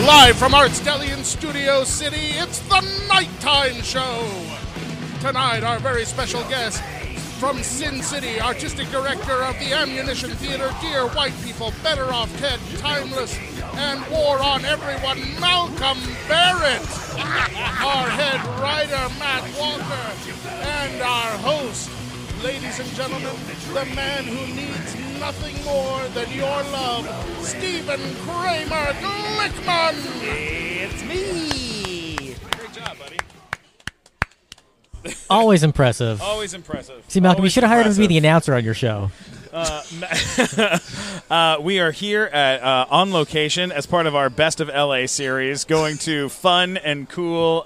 Live from Arts Deli in Studio City, it's the Nighttime Show. Tonight, our very special guest from Sin City, artistic director of the Ammunition Theater, Dear White People, Better Off Ted, Timeless, and War on Everyone, Malcolm Barrett. Our head writer, Matt Walker, and our host, ladies and gentlemen, the man who needs nothing more than your love, Stephen Kramer Glickman. It's me. Great job, buddy. Always impressive. Always impressive. See, Malcolm, you should have hired him to be the announcer on your show. We are here at on location as part of our Best of LA series, going to fun and cool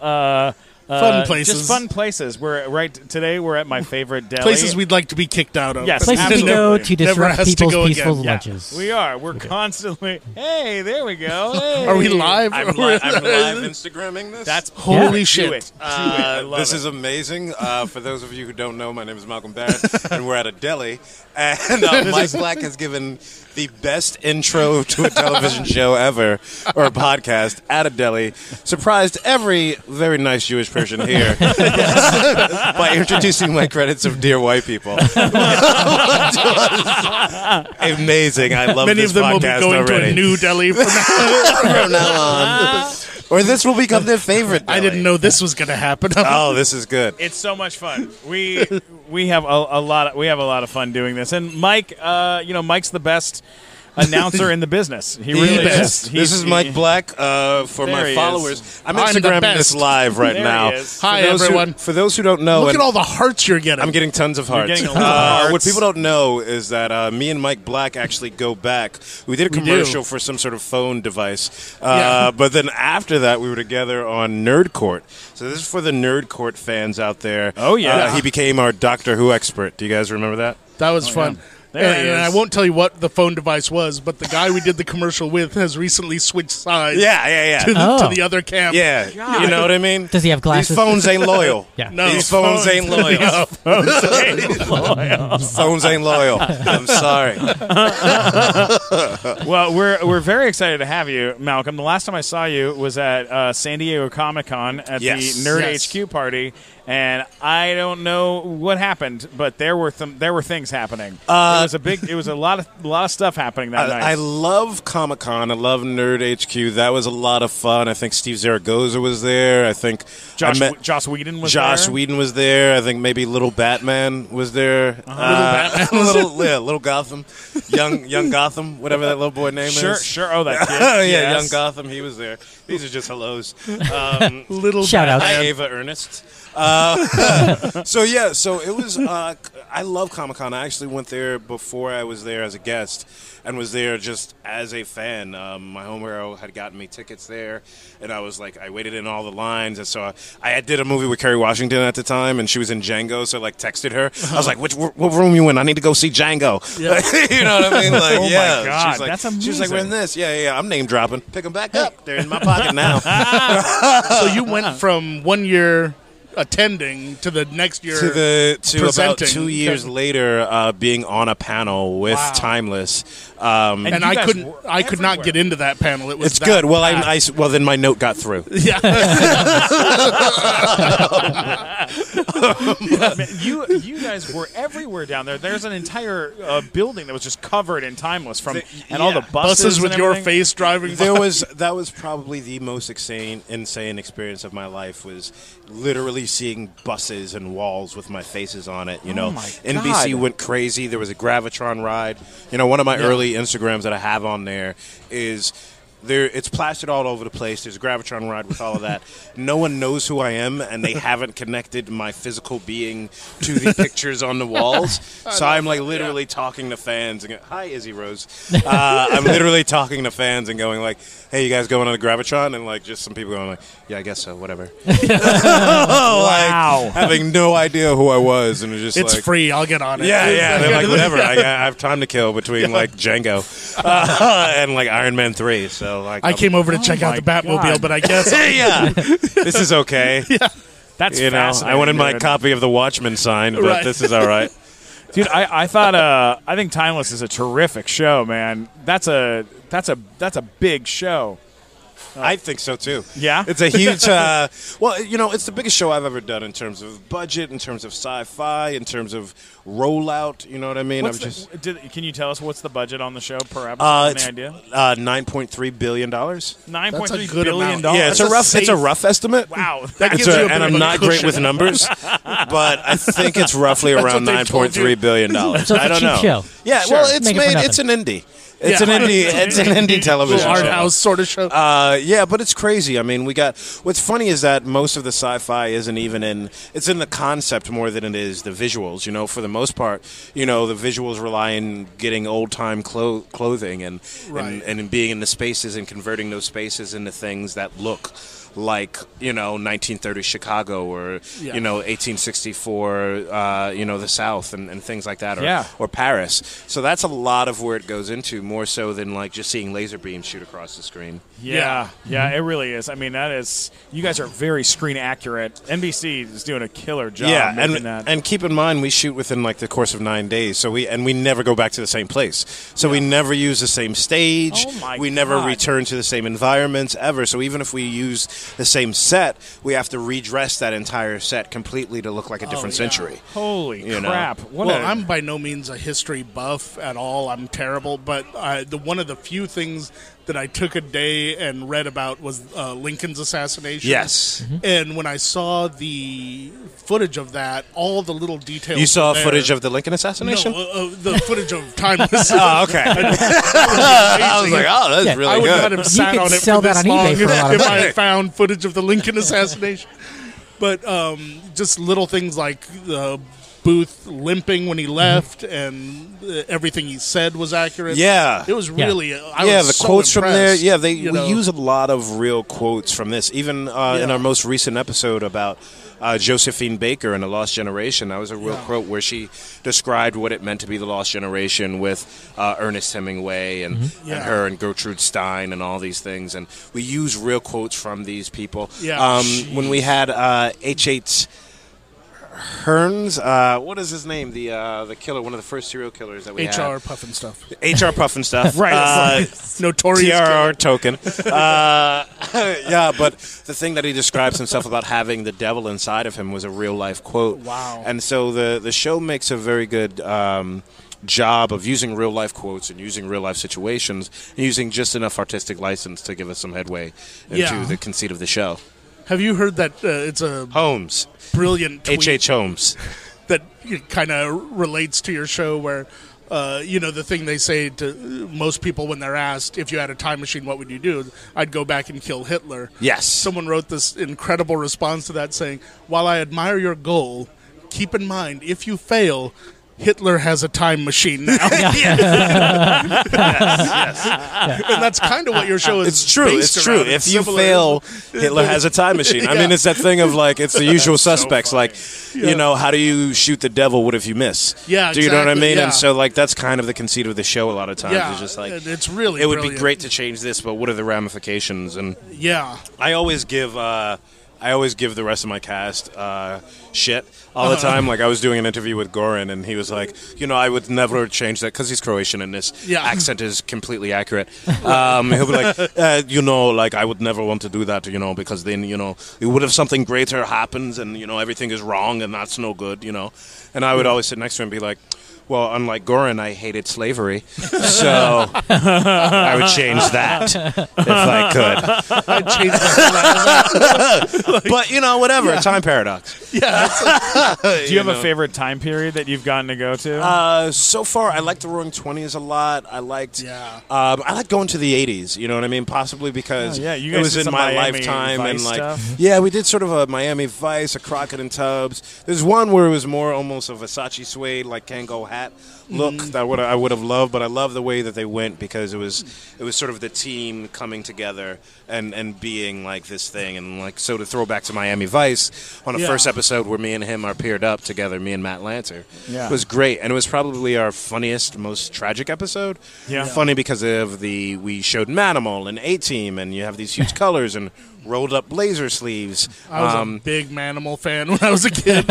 Fun places. Just fun places. Today we're at my favorite deli. Places we'd like to be kicked out of. Yes, Places we go to disrupt people's peaceful Yeah, lunches. we are. We're constantly. Hey, there we go. Hey. Are we live? I'm live Instagramming this. That's holy shit. shit. Do it. I love This it. is amazing. For those of you who don't know, my name is Malcolm Barrett, and we're at a deli. And Mike Black has given the best intro to a television show ever, or a podcast, at a deli. Surprised every very nice Jewish person here by introducing my credits of Dear White People. Amazing. I love Many this of them will be podcast going already. to a new deli from now. From now on. Or this will become their favorite deli. I didn't know this was going to happen. Oh, this is good. It's so much fun. We have a lot of fun doing this. And Mike, Mike's the best announcer in the business. He really best. is. This is Mike Black. For There my he followers, is. I'm I'm the Instagramming best. this live right There now. he is. Hi, For those who- everyone. for those who don't know, Look and at all the hearts you're getting. I'm getting tons of hearts. getting a lot of hearts. What people don't know is that me and Mike Black actually go back. We did a commercial for some sort of phone device. Yeah. But then after that, we were together on Nerd Court. So this is for the Nerd Court fans out there. Oh, yeah. He became our Doctor Who expert. Do you guys remember that? That was fun. yeah. There he And I is. won't tell you what the phone device was, but the guy we did the commercial with has recently switched sides Yeah. to the other camp. Yeah, you know what I mean? Does he have glasses? These phones ain't loyal. Yeah. No. These phones ain't loyal. No. Phones ain't loyal. I'm sorry. Well, we're very excited to have you, Malcolm. The last time I saw you was at San Diego Comic-Con at Yes. the Nerd Yes. HQ party, and I don't know what happened, but there were things happening. It was a lot of stuff happening that night. I love Comic-Con. I love Nerd HQ. That was a lot of fun. I think Steve Zaragoza was there. I think Josh Josh Whedon was there. Whedon was there. I think maybe Little Batman was there. Little Gotham, young Gotham, whatever that little boy name is. Sure. Oh, that kid. Yeah, Yes. young Gotham. He was there. These are just hellos. Little Shout out. Hi, Ava Ernest. So it was. I love Comic-Con. I actually went there before I was there as a guest, and was there just as a fan. My homegirl had gotten me tickets there, and I was like, I waited in all the lines, and so I did a movie with Kerry Washington at the time, and she was in Django, so I texted her. I was like, what room you in? I need to go see Django. Yeah. You know what I mean? Like, Oh my yeah. God, She was like, that's She was like, we're in amazing. this. Yeah. I'm name dropping. Pick them back up. They're in my pocket now. So you went from 1 year attending to the next year to about presenting. 2 years later, being on a panel with Wow. Timeless. And you I guys couldn't. were I could not everywhere. get into that panel. It was It's that good. Well, packed. well, then my note got through. Yeah. Man, you guys were everywhere down there. There's an entire building that was just covered in Timeless all the buses Buses with and your everything. face driving. That was probably the most insane experience of my life, was literally seeing buses and walls with my faces on it. You know, my NBC God. went crazy. There was a Gravitron ride. You know, one of my early Instagrams that I have on there is it's plastered all over the place. There's a Gravitron ride with all of that. No one knows who I am, and they haven't connected my physical being to the pictures on the walls. So I'm like literally talking to fans and hi, Izzy Rose. I'm literally talking to fans and going like, hey, you guys going on the Gravitron? And like just some people going like, yeah, I guess so, whatever. Wow. Like, having no idea who I was, and it's just It's like, free. I'll get on it. yeah. They're like, whatever. I have time to kill between like Django and like Iron Man 3. So like, I came over to check out my the Batmobile, God. but I guess yeah, this is okay. That's You know, fascinating. I wanted my dude. copy of the Watchmen signed, but Right. this is all right. Dude, I thought I think Timeless is a terrific show, man. That's a big show. I think so too. Yeah? It's a huge. Well, it's the biggest show I've ever done in terms of budget, in terms of sci-fi, in terms of rollout. You know what I mean? Can you tell us what's the budget on the show per episode? Any idea? $9.3 billion. $9.3 good billion. amount. Yeah, it's a rough estimate. Wow. That gives you a bit and of I'm a not great cushion. with numbers, but I think it's roughly around what they've told $9.3 billion. So it's a I don't cheap know. show. Yeah, Sure. well, it's Make it for made. It's an indie. It's Yeah. an indie television Art show. house sort of show. Yeah, but it's crazy. I mean, what's funny is that most of the sci-fi isn't even it's in the concept more than it is the visuals. For the most part, the visuals rely on getting old-time clothing and being in the spaces and converting those spaces into things that look like 1930s Chicago or 1864 the South and things like that or Paris. So that's a lot of where it goes into, more so than like just seeing laser beams shoot across the screen. Yeah, it really is. I mean, you guys are very screen accurate. NBC is doing a killer job making that. And keep in mind, we shoot within like the course of 9 days, so we never go back to the same place. So we never use the same stage. Oh my we never God. return to the same environments ever. So even if we use the same set, we have to redress that entire set completely to look like a different century. Holy You know. crap! I'm by no means a history buff at all. I'm terrible, but one of the few things that I took a day and read about was Lincoln's assassination. Yes. And when I saw the footage of that, all the little details. You saw were there. footage of the Lincoln assassination? No, the footage of Timeless. Oh, okay. I was like, oh, that's really I would good. not have sat could on it sell for this that on long eBay for a lot of if I money. had found footage of the Lincoln assassination. But just little things like the Booth limping when he left, and everything he said was accurate. Yeah. It was really. I Yeah, was the so quotes from there. impressed, Yeah, we know. use a lot of real quotes from this. Even in our most recent episode about Josephine Baker and the Lost Generation, that was a real quote where she described what it meant to be the Lost Generation with Ernest Hemingway and her and Gertrude Stein and all these things. And we use real quotes from these people. Yeah, when we had H.H. Hearns, what is his name? The killer, one of the first serial killers that we had. HR Puffin stuff. HR Puffin stuff. Right. Notorious TRR killer. token. Yeah, but the thing that he describes himself about having the devil inside of him was a real life quote. Wow. And so the show makes a very good job of using real life quotes and using real life situations and using just enough artistic license to give us some headway into the conceit of the show. Have you heard that it's a Holmes. brilliant tweet H.H. Holmes. that kind of relates to your show where, the thing they say to most people when they're asked, if you had a time machine, what would you do? I'd go back and kill Hitler. Yes. Someone wrote this incredible response to that saying, while I admire your goal, keep in mind, if you fail, Hitler has a time machine now. And that's kind of what your show is. It's true. based It's true. around. If you Similar- fail, Hitler has a time machine. I mean, it's that thing of like, it's the usual suspects. Like, how do you shoot the devil? What if you miss? Yeah, Do you know what I exactly, mean? yeah. And so, like, that's kind of the conceit of the show. A lot of times, Yeah, it's just like, it's really. it would be brilliant. great to change this, but what are the ramifications? And Yeah. I always give the rest of my cast shit all the time. Like, I was doing an interview with Goran, and he was like, I would never change that because he's Croatian, and this accent is completely accurate. He'll be like, like, I would never want to do that, because then, what if something greater happens and, everything is wrong and that's no good, And I would always sit next to him and be like, well, unlike Goran, I hated slavery, so I would change that if I could. I'd change that. But, whatever, time paradox. Yeah. Do you have a favorite time period that you've gotten to go to? So far, I like the Roaring Twenties a lot. I liked going to the 80s, you know what I mean? Possibly because you it guys was did in some my Miami lifetime. Vice And stuff? we did sort of a Miami Vice, a Crockett and Tubbs. There's one where it was more almost a Versace suede, like Kangol hat look that I would have loved, but I love the way that they went because it was sort of the team coming together and being like this thing. And like, so to throw back to Miami Vice on the first episode where me and him are paired up together, me and Matt Lancer, was great. And it was probably our funniest, most tragic episode. Yeah. Funny because of we showed Manimal and A-Team, and you have these huge colors, and rolled up blazer sleeves. I was a big Manimal fan when I was a kid.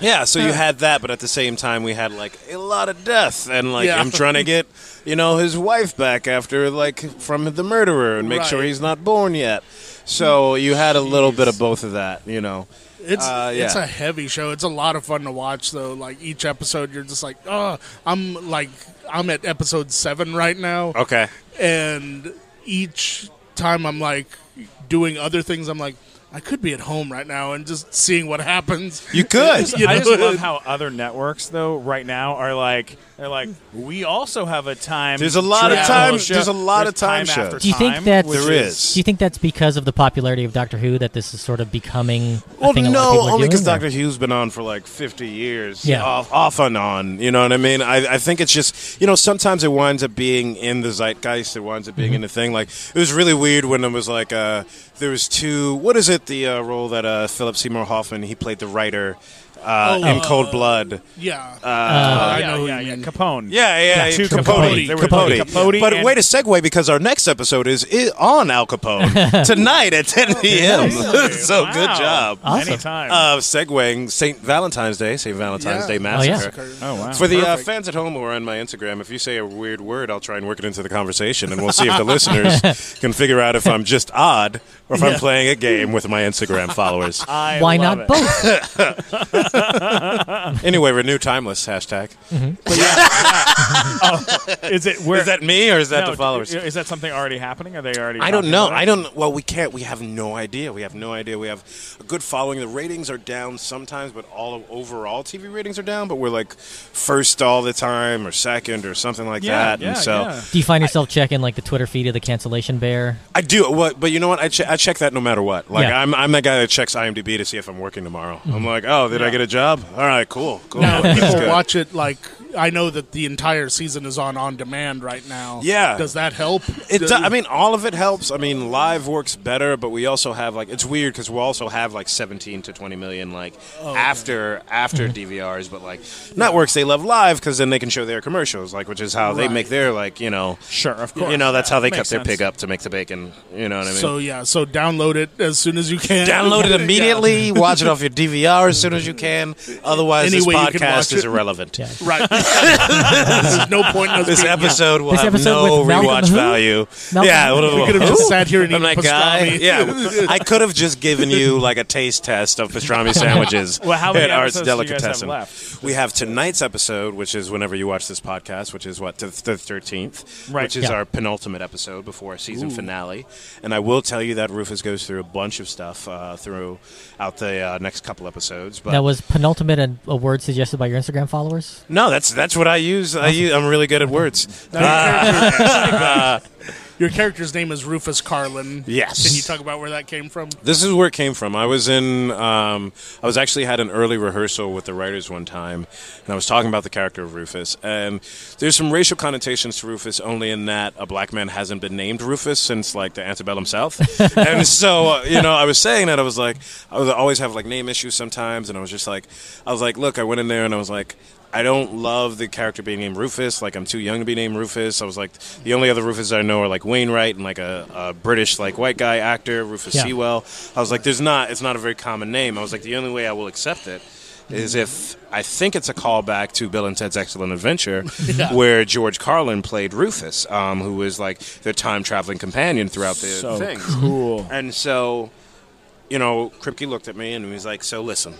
Yeah, so you had that, but at the same time we had like a lot of death and like him trying to get, his wife back after from the murderer and make sure he's not born yet. So you had a little bit of both of that, It's a heavy show. It's a lot of fun to watch, though. Like, each episode, you're just like, oh, I'm at episode 7 right now. Okay. And each time I'm, doing other things, I'm like, I could be at home right now and just seeing what happens. You could. I just love how other networks, though, right now are they're like, we also have a time. There's a lot of time. There's a lot of time shows. Do you think that there is? Do you think that's because of the popularity of Doctor Who that this is sort of becoming? Well, no, only because Doctor Who's been on for 50 years, Yeah. off and on. You know what I mean? I think it's just sometimes it winds up being in the zeitgeist. It winds up being in the thing. Like, it was really weird when it was there was two. What is it? The role that Philip Seymour Hoffman, he played the writer in Cold Blood. Yeah. I know who you mean. Capone. Yeah. Two Capote. Capote. But way to segue, because our next episode is on Al Capone tonight at 10 p.m. So Wow. good job. Awesome. Anytime. Segueing St. Valentine's Day Massacre. Oh, wow. For the fans at home who are on my Instagram, if you say a weird word, I'll try and work it into the conversation, and we'll see if the listeners can figure out if I'm just odd or if I'm playing a game with my Instagram followers. Why love not it. both? Anyway, renew timeless hashtag. But is it where? Is that me or is that No, the followers? Is that something already happening? Are they already? I don't talking know. about it? Well, we can't. We have no idea. We have a good following. The ratings are down sometimes, but overall TV ratings are down. But we're first all the time, or second, or something like that. Yeah, and so yeah. Do you find yourself checking the Twitter feed of the cancellation bear? I do. But you know what? I check that no matter what. Yeah. I'm that guy that checks IMDb to see if I'm working tomorrow. I'm like, oh, did I get a job? All right, cool. Now, That's people good. watch it I know that the entire season is on demand right now. Yeah. Does that help? All of it helps. Live works better, but we also have it's weird because we also have 17 to 20 million after DVRs, but networks, they love live because then they can show their commercials, which is how they make their Sure, of course. That's how they Makes cut their sense. pig up to make the bacon. You know what I mean? So download it as soon as you can. Download it immediately. Watch it off your DVR as soon as you can. Otherwise, Any way you this can podcast watch is it. irrelevant. Yeah. Right. There's no point in us This being episode will This have episode no with Malcolm rewatch who? value. Malcolm Yeah, who? We could have just sat here and I'm eaten that guy. pastrami. Yeah, I could have just given you a taste test of pastrami sandwiches Well, how many at Arts episodes do you guys have Delicatessen. left? We have tonight's episode, which is whenever you watch this podcast, which is the 13th, Right. which is Yeah. our penultimate episode before our season finale. And I will tell you that Rufus goes through a bunch of stuff throughout the next couple episodes. But That was penultimate a word suggested by your Instagram followers? no, that's what I use. I'm really good at words. Your character's name is Rufus Carlin. Yes. Can you talk about where that came from? This is where it came from. I was actually had an early rehearsal with the writers one time, and I was talking about the character of Rufus. And there's some racial connotations to Rufus, only in that a black man hasn't been named Rufus since the antebellum South. And so, I was saying that I always have name issues sometimes, and I was like, look, I went in there and I was like, I don't love the character being named Rufus. I'm too young to be named Rufus. I was like, the only other Rufus I know are Wainwright and a British white guy actor, Rufus Yeah. Sewell. I was like, it's not a very common name. I was like, the only way I will accept it is if I think it's a callback to Bill and Ted's Excellent Adventure, where George Carlin played Rufus, who was their time traveling companion throughout the So thing. cool. And so, Kripke looked at me and he was like, so listen,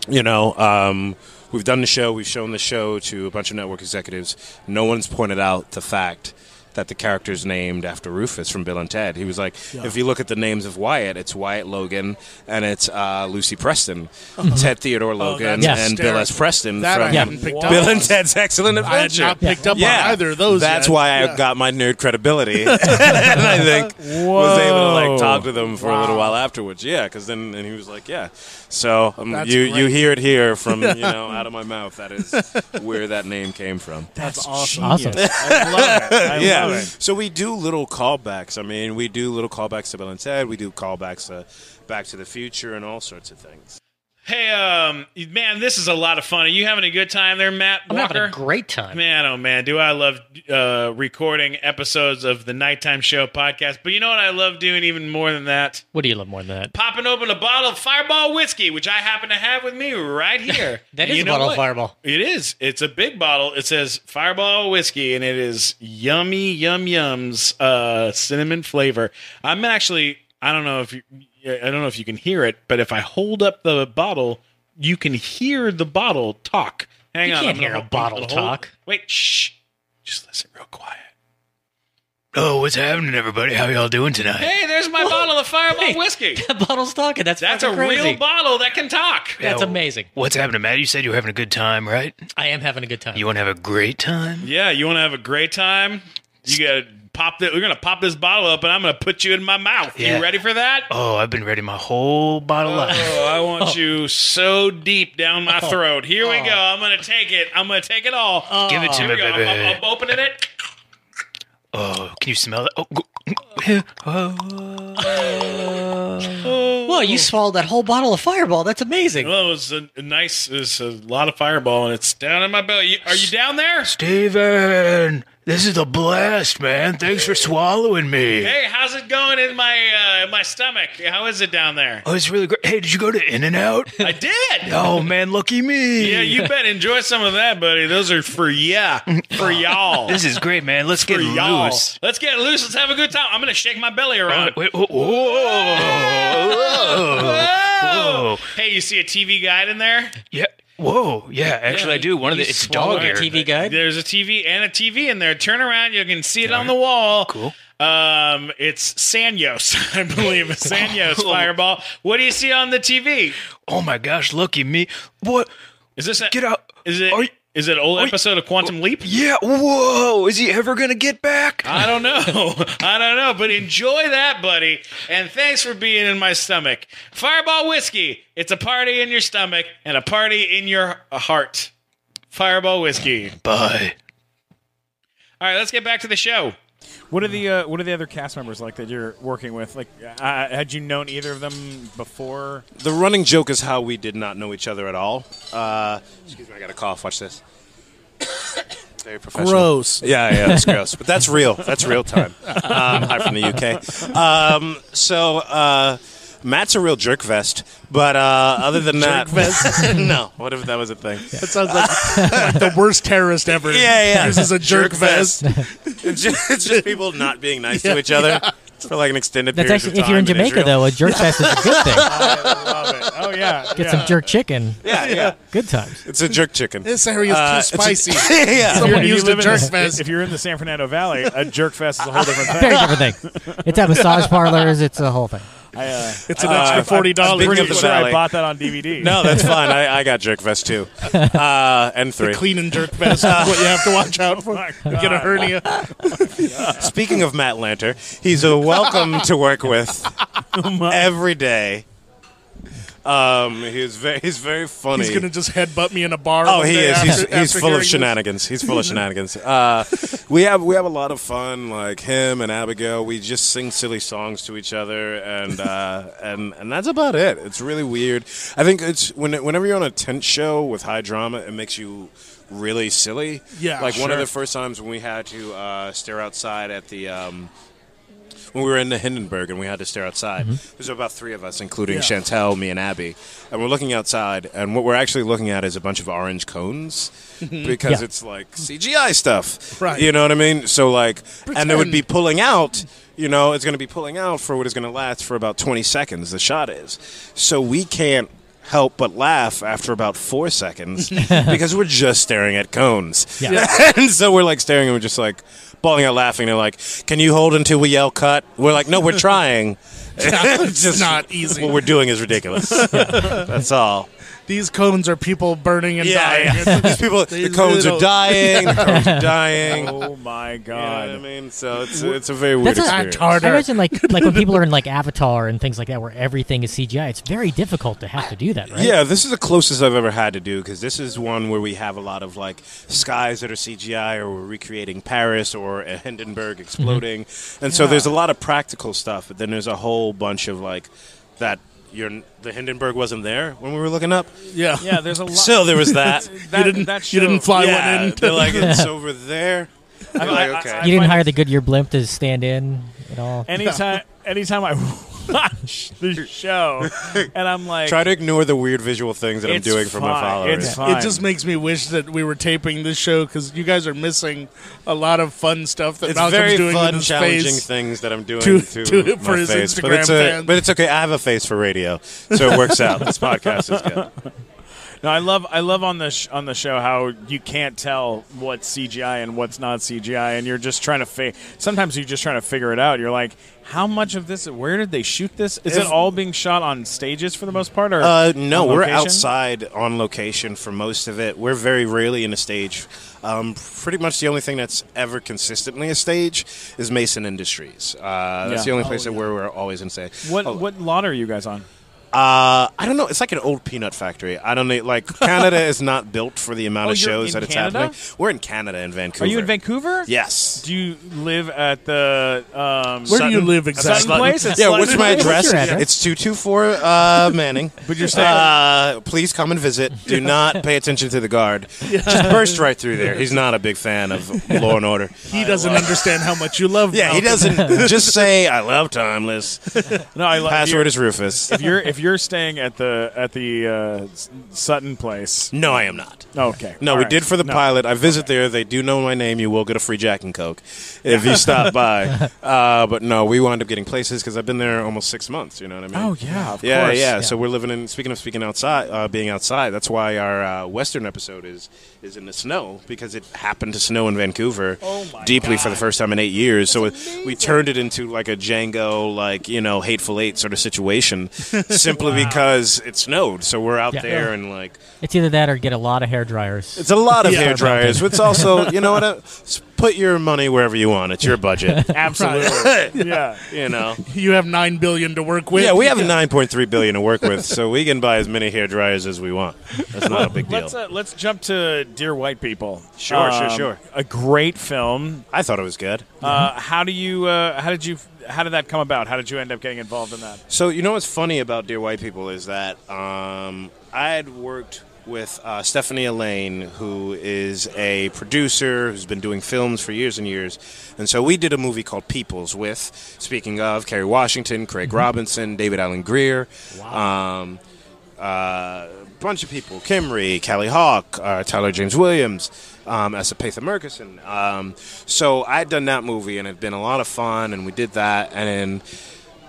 we've done the show. We've shown the show to a bunch of network executives. No one's pointed out the fact that the character's named after Rufus from Bill and Ted. He was like, if you look at the names of Wyatt, it's Wyatt Logan and it's Lucy Preston. Ted Theodore Logan that's and Bill S. Preston That from I hadn't picked up Bill on. and Ted's Excellent I had Adventure. not picked up on either of those That's yet. why I Yeah. got my nerd credibility. And I think was able to talk to them for a little while afterwards. Yeah, because then and he was like, yeah. So That's you great. hear it here from out of my mouth. That is where that name came from. That's awesome. Awesome. I love it. I love it. So we do little callbacks. We do little callbacks to Bill and Ted. We do callbacks to Back to the Future and all sorts of things. Hey, man, this is a lot of fun. Are you having a good time there, Matt I'm Walker? having a great time. Man, oh man, do I love recording episodes of the Nighttime Show podcast. But you know what I love doing even more than that? What do you love more than that? Popping open a bottle of Fireball whiskey, which I happen to have with me right here. That And is you a know bottle what? of Fireball. It is. It's a big bottle. It says Fireball whiskey, and it is yummy, yums, cinnamon flavor. I'm actually, I don't know if you can hear it, but if I hold up the bottle, you can hear the bottle talk. Hang You on, can't I'm gonna hear a bottle talk. Wait, shh. Just listen real quiet. Oh, what's happening, everybody? How y'all doing tonight? Hey, there's my bottle of Fireball Hey, whiskey. That bottle's talking. That's That's a fucking crazy. real bottle that can talk. That's Yeah, amazing. What's happening, Matt? You said you were having a good time, right? I am having a good time. You want to have a great time? Yeah, you want to have a great time? You got to pop that. We're gonna pop this bottle up, and I'm gonna put you in my mouth. Yeah. You ready for that? Oh, I've been ready my whole bottle life. Oh, I want you so deep down my throat. Here we go. I'm gonna take it. I'm gonna take it all. Give it to Here me, we go. baby. I'm opening it. Oh, can you smell that? Whoa, you swallowed that whole bottle of Fireball. That's amazing. Well, it was a nice. It's a lot of Fireball, and it's down in my belly. Are you down there? Steven, this is a blast, man. Thanks for swallowing me. Hey, how's it going in my stomach? How is it down there? Oh, it's really great. Hey, did you go to In-N-Out? I did. Oh, man, lucky me. Yeah, you bet. Enjoy some of that, buddy. Those are for for y'all. This is great, man. Let's For get y'all. loose. Let's get loose. Let's have a good time. I'm gonna shake my belly around. Wait, whoa, whoa. Hey, you see a TV guide in there? Yeah. Whoa. Yeah, actually, I do. One of the. It's swallowed dog a ear. TV guide? There's a TV and a TV in there. Turn around. You can see it on the wall. Cool. It's Sanyos, I believe. A Sanyos Fireball. What do you see on the TV? Oh my gosh, lucky me. What? Is this Get out. Is it? Are you- Is it an old are you- episode of Quantum Leap? Yeah, whoa. Is he ever going to get back? I don't know. I don't know. But enjoy that, buddy. And thanks for being in my stomach. Fireball whiskey. It's a party in your stomach and a party in your heart. Fireball whiskey. Bye. All right, let's get back to the show. What are the other cast members like that you're working with? Like, had you known either of them before? The running joke is how we did not know each other at all. Excuse me, I got a cough. Watch this. Very professional. Gross. Yeah, that's gross. But that's real. That's real time. Hi from the UK. Matt's a real jerk vest. But other than that, no. What if that was a thing? That sounds like the worst terrorist ever. Yeah. Uses a jerk vest. It's just people not being nice to each other for like an extended That's period of actually, time. if you're in Jamaica, Israel. though, a jerk fest is a good thing. I love it. Oh yeah. Get some jerk chicken. Yeah. Good times. It's a jerk chicken. This area is too spicy. Yeah. Someone If you used a live in jerk the- vest. If you're in the San Fernando Valley, a jerk fest is a whole different thing. Very different thing. It's at massage parlors. It's a whole thing. It's an extra $40. speaking Pretty of the sure I Valley. bought that on DVD. No, that's fine. I got jerk vest too. And three. Clean and jerk vest is what you have to watch out for. You get a hernia. Speaking of Matt Lanter, he's a welcome to work with every day. He's very funny. He's gonna just headbutt me in a bar. Oh, one he day is. after He's full hearing of this. shenanigans. He's full of shenanigans. We have a lot of fun. Like him and Abigail, we just sing silly songs to each other, and that's about it. It's really weird. I think it's whenever you're on a tent show with high drama, it makes you really silly. Yeah, like one of sure. the first times when we had to stare outside at the. When we were in the Hindenburg and we had to stare outside, there's about three of us, including Chantel, me, and Abby. And we're looking outside, and what we're actually looking at is a bunch of orange cones because Yeah. it's like CGI stuff. Right. You know what I mean? So, like, and it would be pulling out, it's going to be pulling out for what is going to last for about 20 seconds, the shot is. So we can't help but laugh after about 4 seconds because we're just staring at cones. Yeah. And so we're like staring and we're just like bawling out laughing. They're like, "Can you hold until we yell cut?" We're like, "No, we're trying." It's not easy. What we're doing is ridiculous. That's all. These cones are people burning and dying. These people, the cones are dying. The cones are dying. Oh my You know god. what I mean? So it's a very weird That's a- experience. Act harder. I imagine like when people are in like Avatar and things like that, where everything is CGI. It's very difficult to have to do that, right? Yeah, this is the closest I've ever had to do because this is one where we have a lot of like skies that are CGI, or we're recreating Paris or a Hindenburg exploding, and so there's a lot of practical stuff. But then there's a whole bunch of like that the Hindenburg wasn't there when we were looking up. Yeah. Yeah, there's a lot. So there was that. You didn't fly one in. They're like, it's over there. You're like, okay. You didn't hire the Goodyear blimp to stand in at all. Anytime I watch the show, and I'm like, Try to ignore the weird visual things that I'm It's doing for my fine. followers. It's fine. It just makes me wish that we were taping this show because you guys are missing a lot of fun stuff that It's Malcolm's very doing with fun, his challenging face. things that I'm doing to- to for my his face. Instagram fans. But it's okay. I have a face for radio, so it works out. This podcast is good. No, I love on the show how you can't tell what's CGI and what's not CGI, and you're just trying to sometimes you're just trying to figure it out. You're like, how much of this? Where did they shoot this? Is it all being shot on stages for the most part, or No, on we're location? outside on location for most of it. We're very rarely in a stage. Pretty much the only thing that's ever consistently a stage is Mason Industries. That's the only place that where we're always in stage. What lot are you guys on? I don't know. It's like an old peanut factory. I don't know. Like Canada is not built for the amount of you're shows in that it's Canada? happening. We're in Canada in Vancouver. Are you in Vancouver? Yes. Do you live at the Where do you live exactly? Sutton Place? It's Yeah, Sutton what's my Place? address? What's your address? It's 224 Manning. But you're staying. Please come and visit. Do not pay attention to the guard. Just burst right through there. He's not a big fan of Law and Order. He doesn't understand how much you love Yeah, he Malcolm. doesn't. Just say I love Timeless. No, I love Password is Rufus. if you're staying at the Sutton Place. No, I am not. Okay. No, All we right. did for the No. pilot. I visit there. They do know my name. You will get a free Jack and Coke if you stop by. But no, we wound up getting places because I've been there almost 6 months. You know what I mean? Oh yeah, of Yeah, course. yeah. So we're living in. Speaking of speaking outside, being outside. That's why our Western episode is in the snow because it happened to snow in Vancouver deeply for the first time in 8 years. So we turned it into like a Django, like Hateful Eight sort of situation, simply because it snowed. So we're out Yeah. there and like It's either that or get a lot of hair dryers. it's a lot of Yeah. hair dryers. It's also put your money wherever you want. It's your budget. Absolutely. Yeah. You have $9 billion to work with. Yeah, we have $9.3 billion to work with, so we can buy as many hair dryers as we want. That's not a big deal. Let's jump to Dear White People. Sure. A great film. I thought it was good. How did that come about? How did you end up getting involved in that? So what's funny about Dear White People is that I had worked with Stephanie Elaine, who is a producer who's been doing films for years and years. And so we did a movie called Peoples with, speaking of, Kerry Washington, Craig Robinson, David Allen Greer, bunch of people, Kimry, Callie Hawk, Tyler James Williams, Asapatha Murkison. So I'd done that movie, and it had been a lot of fun, and we did that. And then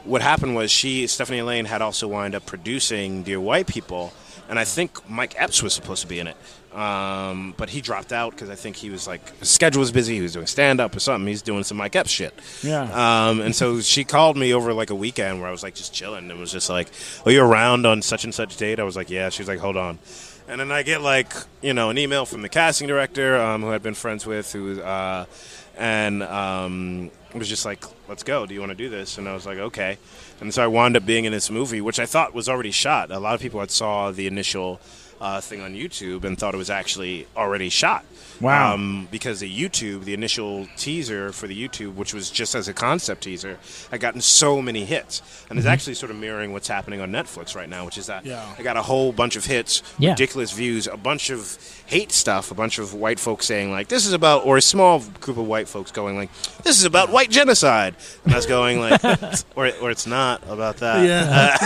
what happened was Stephanie Elaine had also wound up producing Dear White People, and I think Mike Epps was supposed to be in it. But he dropped out because I think he was his schedule was busy. He was doing stand-up or something. He's doing some Mike Epps shit. Yeah. And so she called me over a weekend where I was just chilling and was just like, "Are you around on such and such date?" I was like, "Yeah." She was like, "Hold on." And then I get an email from the casting director who I'd been friends with, it was just like, "Let's go. Do you want to do this?" And I was like, "Okay." And so I wound up being in this movie, which I thought was already shot. A lot of people had saw the initial thing on YouTube and thought it was actually already shot. Wow. Because the initial teaser for the YouTube, which was just as a concept teaser, had gotten so many hits. And it's actually sort of mirroring what's happening on Netflix right now, which is that I got a whole bunch of hits, ridiculous views, a bunch of hate stuff, a bunch of white folks saying, this is about, or a small group of white folks going, this is about white genocide. And I was going, or it's not about that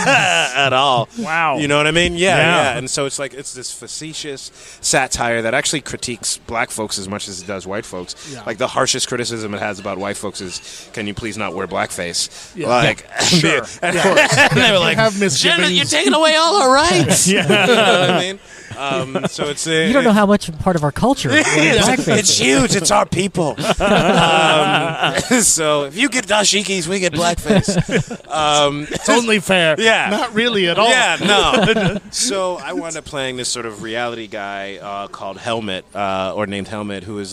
at all. Wow. You know what I mean? Yeah. And so it's it's this facetious satire that actually critiques black folks as much as it does white folks. Yeah. The harshest criticism it has about white folks is, can you please not wear blackface? Yeah. Sure. And they were like, have misgivings. You're taking away all our rights. You know what I mean? So it's you don't know how much part of our culture is blackface. It's huge. It's our people. So if you get dashikis, we get blackface. It's only fair. Yeah. Not really at all. Yeah, no. So I wound up playing this sort of reality guy called Helmet, or named Helmet, who is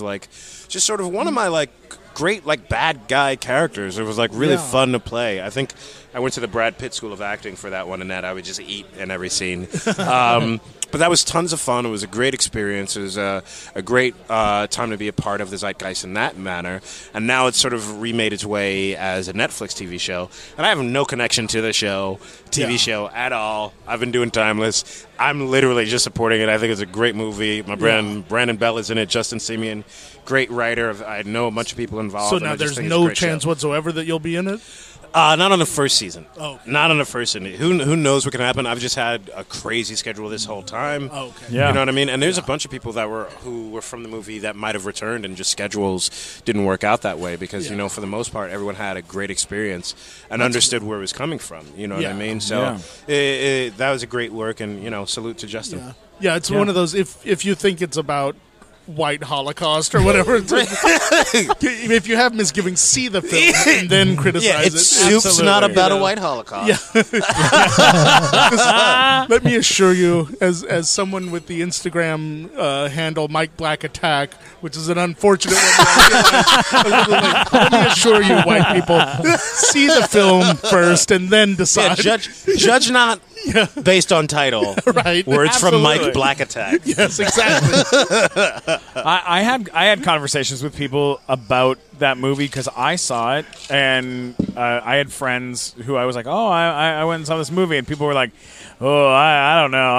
just sort of one of my great bad guy characters. It was really fun to play. I think I went to the Brad Pitt School of Acting for that one, and that I would just eat in every scene. But that was tons of fun. It was a great experience. It was a great time to be a part of the zeitgeist in that manner. And now it's sort of remade its way as a Netflix TV show. And I have no connection to the TV show at all. I've been doing Timeless. I'm literally just supporting it. I think it's a great movie. My friend Brandon Bell is in it. Justin Simeon, great writer. I know a bunch of people involved. So now there's no chance whatsoever that you'll be in it? Not on the first season. Oh, okay. Not on the first season. Who knows what can happen? I've just had a crazy schedule this whole time. Oh, okay. Yeah. You know what I mean? And there's a bunch of people who were from the movie that might have returned, and just schedules didn't work out that way because, for the most part, everyone had a great experience and understood where it was coming from. You know what I mean? So that was a great work, and, salute to Justin. Yeah, it's one of those, if you think it's about white Holocaust or whatever. If you have misgivings, see the film and then criticize it. Soup's Absolutely. not about a white Holocaust. Let me assure you, as someone with the Instagram handle Mike Black Attack, which is an unfortunate one, let me assure you, white people, see the film first and then decide. Judge not based on title. Right. Words from Absolutely. Mike Black Attack. Yes, exactly. I had conversations with people about that movie because I saw it, and I had friends who I was like, "Oh, I went and saw this movie," and people were like, "Oh, I don't know.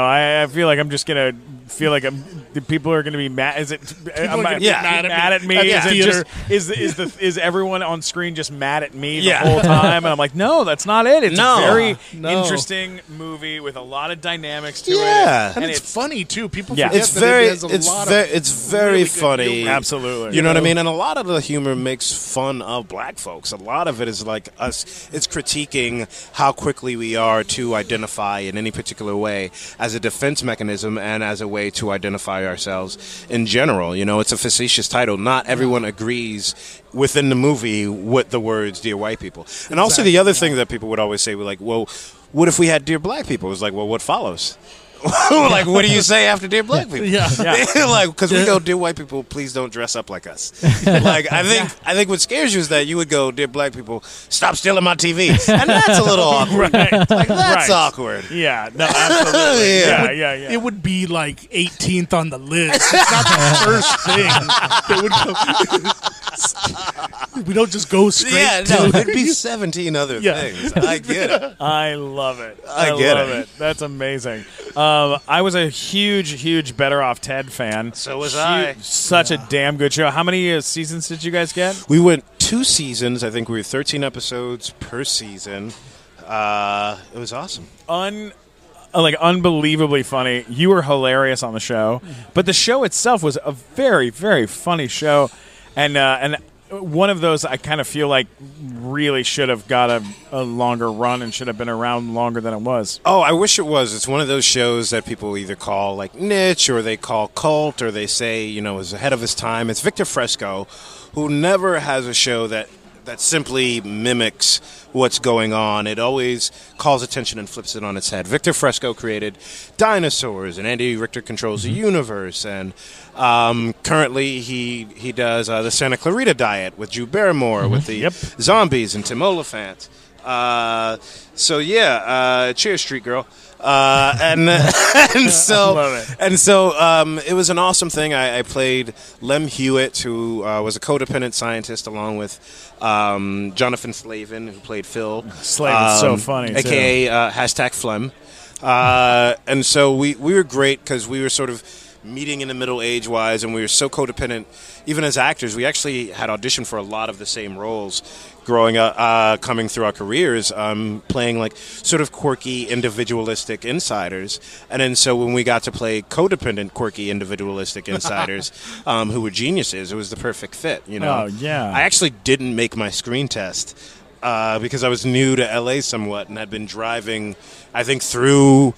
I feel like I'm just gonna feel like the people are gonna be mad. Is it? Mad at me? Is everyone on screen just mad at me the whole time?" And I'm like, "No, that's not it. It's a very interesting movie with a lot of dynamics to it, and it's funny too. People forget It's that very, it has a lot of it's very really good funny. humor. Absolutely. You know what I mean? And a lot of the humor makes fun of black folks. A lot of it is like us. It's critiquing how quickly we are to identify in any particular way as a defense mechanism and as a way to identify ourselves in general. It's a facetious title. Not everyone agrees within the movie with the words "Dear White People." And also the other thing that people would always say, were like, well, what if we had "Dear Black People"? It was like, well, what follows? Like, what do you say after "Dear Black People"? Like, because we go, "Dear white people, please don't dress up like us." Like, I think what scares you is that you would go, "Dear black people, stop stealing my TV," and that's a little awkward. Like, that's awkward. Yeah, no, absolutely. Yeah. It would be like 18th on the list. It's not the first thing that would go. We don't just go straight to it'd be 17 other things. I get it. I love it. I get love it. That's amazing. I was a huge Better Off Ted fan. So was I. Such a damn good show. How many seasons did you guys get? We went 2 seasons. I think we were 13 episodes per season. It was awesome. Unbelievably funny. You were hilarious on the show, but the show itself was a very, very funny show, and one of those I kind of feel like really should have got a longer run and should have been around longer than it was. Oh, I wish it was. It's one of those shows that people either call like niche or they call cult or they say, is ahead of its time. It's Victor Fresco, who never has a show that simply mimics what's going on. It always calls attention and flips it on its head. Victor Fresco created Dinosaurs, and Andy Richter controls the universe, and currently he does the Santa Clarita Diet with Drew Barrymore, with the zombies and Tim Oliphant. Cheers, Street Girl. So it was an awesome thing. I played Lem Hewitt, who was a codependent scientist, along with Jonathan Slavin, who played Phil. Slavin's so funny, too. AKA #Flem. And so we were great because we were sort of meeting in the middle age-wise, and we were so codependent. Even as actors, we actually had auditioned for a lot of the same roles growing up, coming through our careers, playing like sort of quirky, individualistic insiders. And then so when we got to play codependent, quirky, individualistic insiders who were geniuses, it was the perfect fit, Oh, yeah. I actually didn't make my screen test because I was new to L.A. somewhat and had been driving, I think, through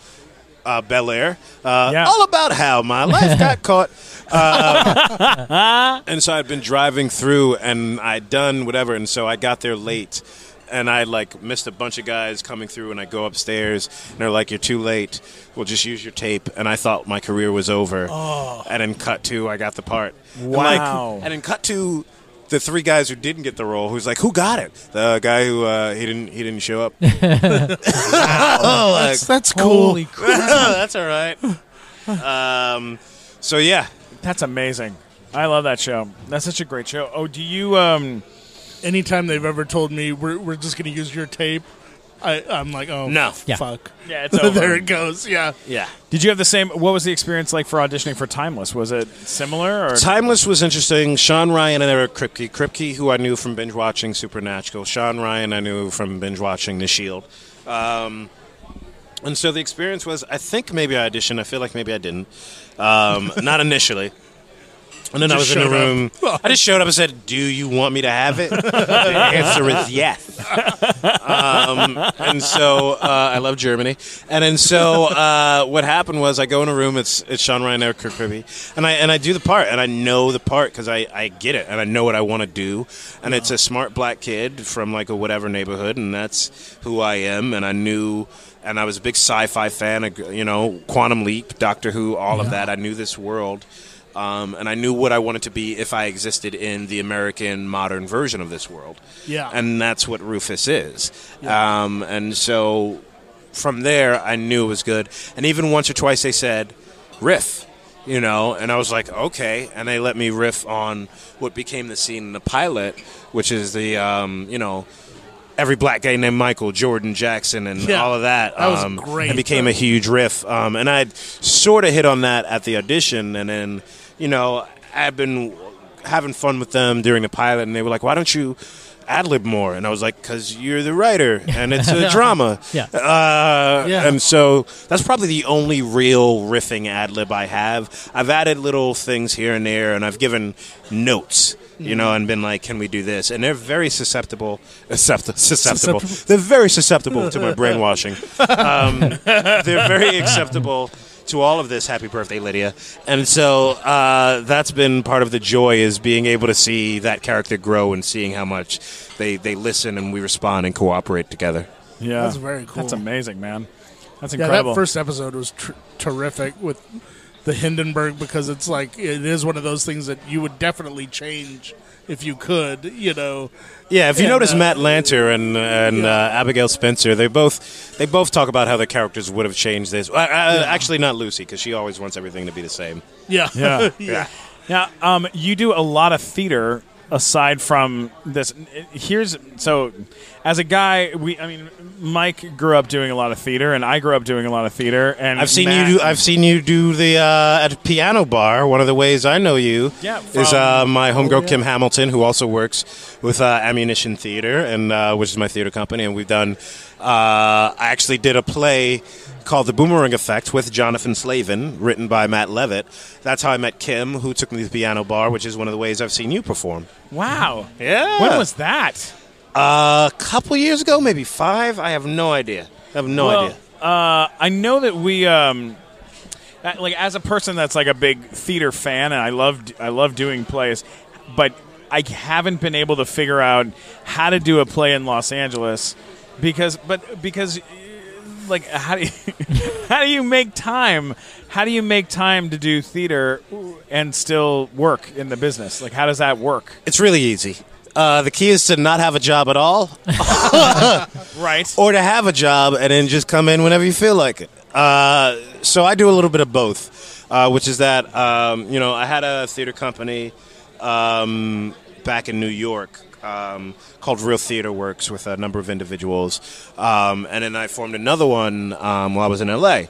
Bel Air. All about how my life got caught. And so I'd been driving through, and I'd done whatever, and so I got there late, and I missed a bunch of guys coming through, and I go upstairs, and they're like, "You're too late. We'll just use your tape." And I thought my career was over. And then cut to, I got the part. Wow. And then cut to the three guys who didn't get the role, who's like, who got it? The guy who he didn't show up. Wow, That's cool. Holy crap. that's all right. So yeah, That's amazing. I love that show. That's such a great show. Oh, do you? Anytime they've ever told me we're just going to use your tape, I'm like, oh, No. Yeah. fuck. Yeah, it's over. There it goes. Yeah. yeah. Did you have the same? What was the experience like for auditioning for Timeless? Was it similar? Or? Timeless was interesting. Sean Ryan and Eric Kripke. Kripke, who I knew from binge watching Supernatural. Sean Ryan, I knew from binge watching The Shield. And so the experience was, I think maybe I auditioned. I feel like maybe I didn't. Not initially. And then I was in the room. I just showed up and said, "Do you want me to have it?" The answer is yes. And so I love Germany. And then so what happened was I go in a room. It's Sean Ryan, Eric Kirby, and I do the part, and I know the part because I get it, and I know what I want to do. And it's a smart black kid from like a whatever neighborhood, and that's who I am. And I knew. And I was a big sci-fi fan, Quantum Leap, Doctor Who, all of that. I knew this world. And I knew what I wanted to be if I existed in the American modern version of this world. Yeah. And that's what Rufus is. Yeah. And so from there, I knew it was good. And even once or twice they said, riff, and I was like, okay. And they let me riff on what became the scene in the pilot, which is the, every black guy named Michael, Jordan Jackson, and all of that. That was great. It became a huge riff. And I'd sort of hit on that at the audition. And then, I'd been having fun with them during the pilot. And they were like, why don't you ad-lib more? And I was like, because you're the writer. And it's a drama. Yeah. And so that's probably the only real riffing ad-lib I have. I've added little things here and there. And I've given notes. And been like, can we do this? And they're very susceptible. They're very susceptible to my brainwashing. They're very acceptable to all of this. Happy birthday, Lydia. And so that's been part of the joy, is being able to see that character grow and seeing how much they listen and we respond and cooperate together. Yeah. That's very cool. That's amazing, man. That's Yeah, incredible. that first episode was terrific with the Hindenburg, because it's like, it is one of those things that you would definitely change if you could, Yeah, if you notice Matt Lanter and Abigail Spencer, they both talk about how their characters would have changed this. Actually, not Lucy, because she always wants everything to be the same. Yeah. Yeah. Yeah. Now, you do a lot of theater aside from this. As a guy, Mike grew up doing a lot of theater, and I grew up doing a lot of theater. And I've seen you do the at Piano Bar. One of the ways I know you is my homegirl Kim Hamilton, who also works with Ammunition Theater, and which is my theater company, and we've done. I actually did a play called The Boomerang Effect with Jonathan Slavin, written by Matt Levitt. That's how I met Kim, who took me to the Piano Bar, which is one of the ways I've seen you perform. Wow. Yeah. When was that? A couple years ago, maybe 5. I have no idea. Idea. I know that we, as a person that's like a big theater fan, and I love doing plays, but I haven't been able to figure out how to do a play in Los Angeles because like how do you make time to do theater and still work in the business? Like, how does that work? It's really easy. The key is to not have a job at all. Right. Or to have a job and then just come in whenever you feel like it. So I do a little bit of both, which is that, I had a theater company back in New York called Real Theater Works with a number of individuals. And then I formed another one while I was in L.A.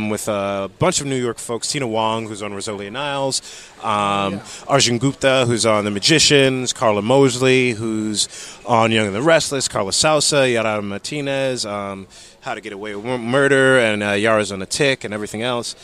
With a bunch of New York folks. Tina Wong, who's on Rosalia Niles. Arjun Gupta, who's on The Magicians. Carla Mosley, who's on Young and the Restless. Carla Sousa, Yara Martinez. How to Get Away with Murder, and Yara's on the Tick, and everything else.